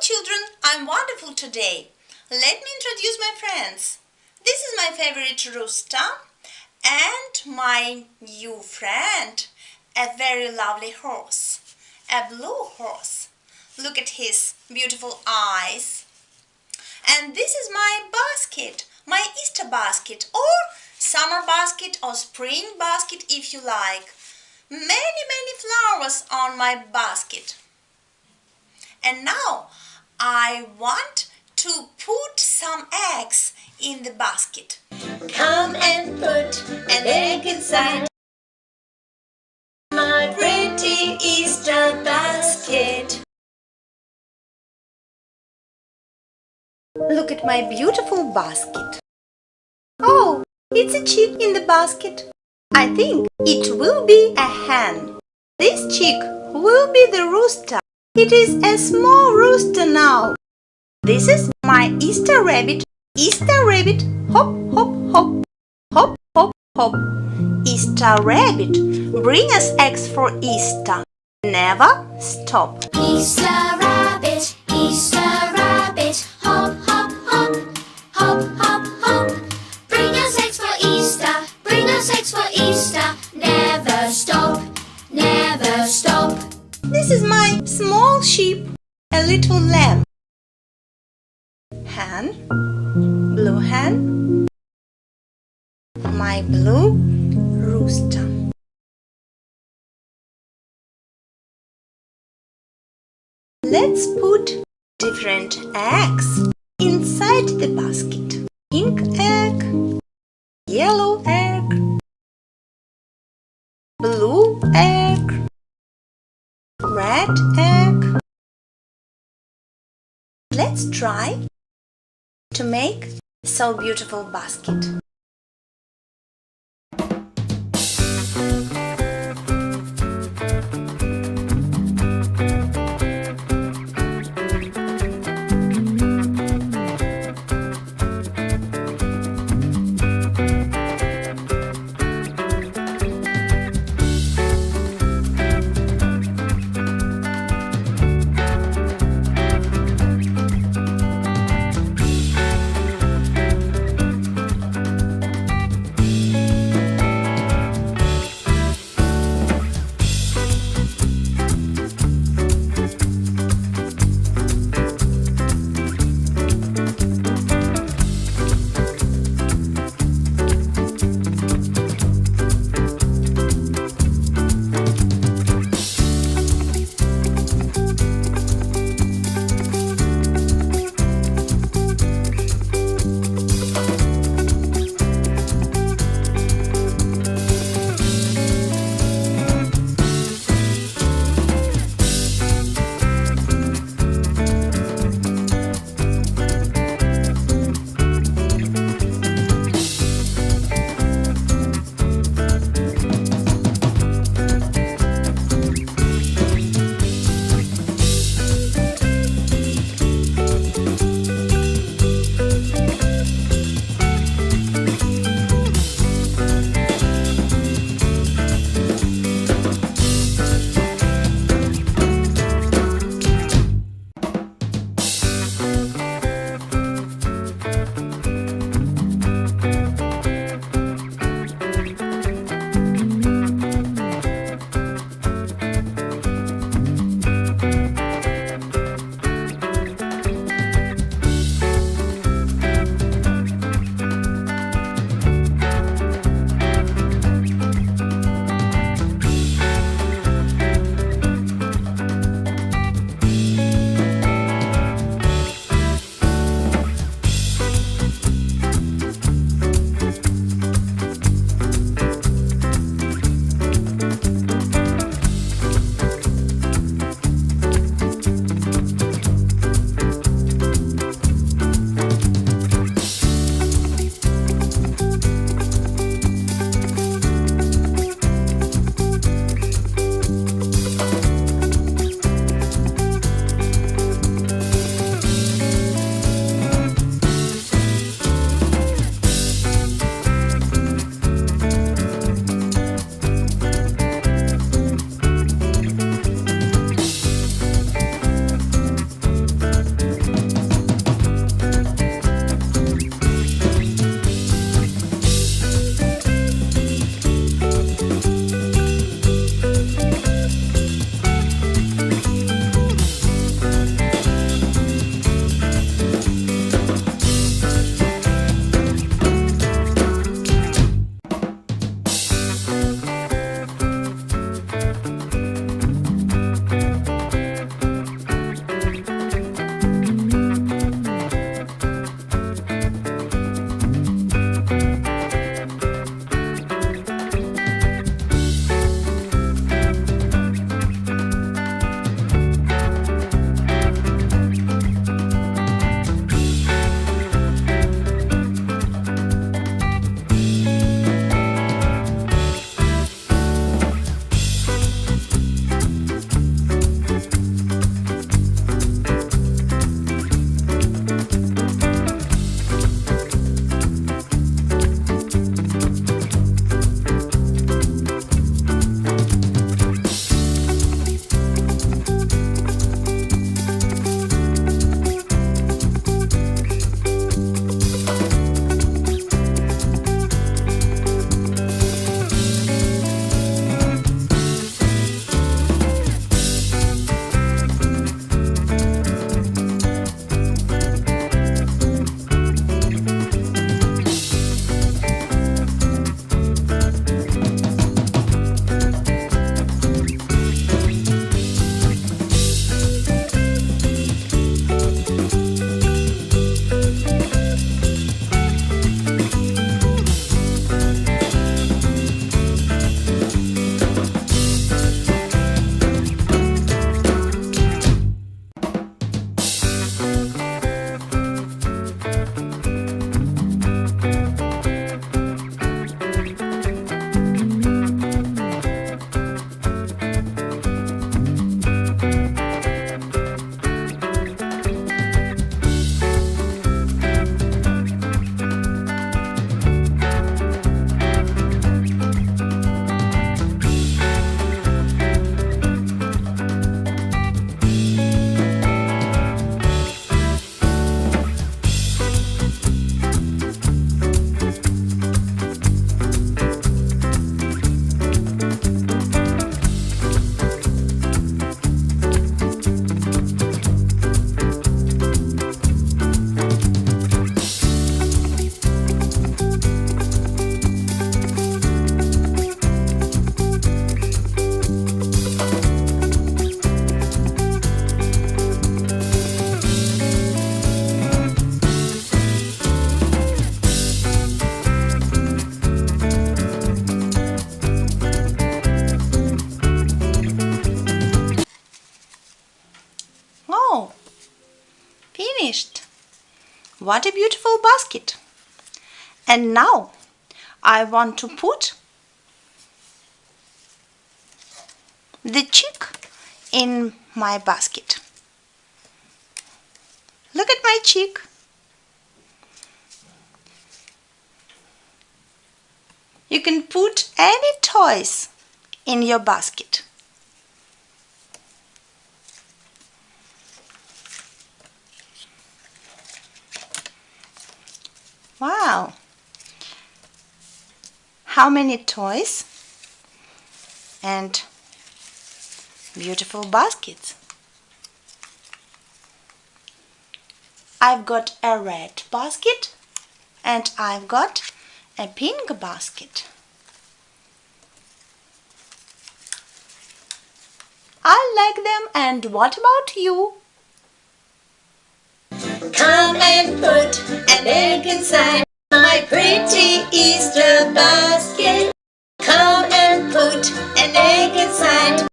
children, I'm wonderful today. Let me introduce my friends. This is my favorite rooster and my new friend, a very lovely horse, a blue horse. Look at his beautiful eyes. And this is my basket, my Easter basket or summer basket or spring basket if you like. Many flowers on my basket. And now I want to put some eggs in the basket. Come and put an egg inside my pretty Easter basket. Look at my beautiful basket. Oh, it's a chick in the basket. I think it will be a hen. This chick will be the rooster. It is a small rooster now. This is my Easter rabbit. Easter rabbit, hop, hop, hop, hop, hop, hop. Easter rabbit, bring us eggs for Easter. Never stop. Easter rabbit, hop, hop, hop, hop, hop, hop. Bring us eggs for Easter, bring us eggs for Easter. Never stop, never stop. This is my small sheep, a little lamb. Hen, blue hen, my blue rooster. Let's put different eggs inside the basket. Pink egg, yellow egg, blue egg, red egg. Let's try to make so beautiful basket. finished. What a beautiful basket. And now I want to put the chick in my basket. Look at my chick. You can put any toys in your basket. Wow! How many toys and beautiful baskets. I've got a red basket and I've got a pink basket. I like them, and what about you? Come and put an egg inside my pretty Easter basket. Come and put an egg inside.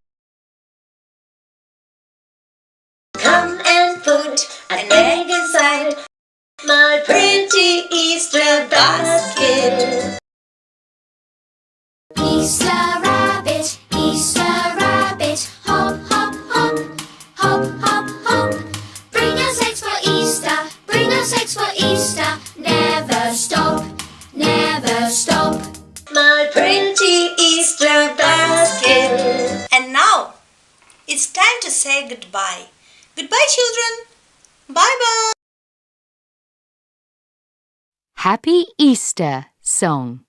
Come and put an egg inside my pretty Easter basket. Easter rabbit, hop, hop, hop, hop, hop, hop. Bring us eggs for Easter, bring us eggs for Easter. Never stop, never stop. My pretty Easter basket. And now it's time to say goodbye. Goodbye, children. Bye-bye. Happy Easter song.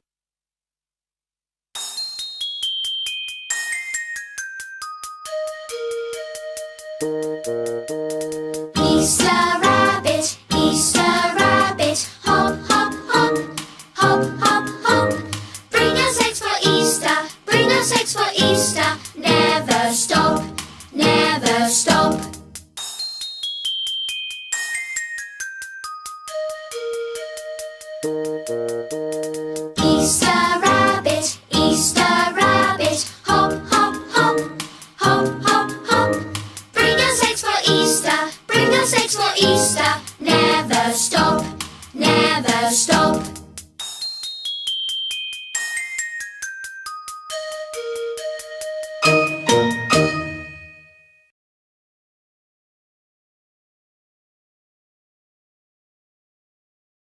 Easter rabbit, hop, hop, hop, hop, hop, hop. Bring us eggs for Easter, bring us eggs for Easter. Never stop, never stop. Easter rabbit, hop, hop, hop, hop, hop, hop. Bring us eggs for Easter, bring us eggs for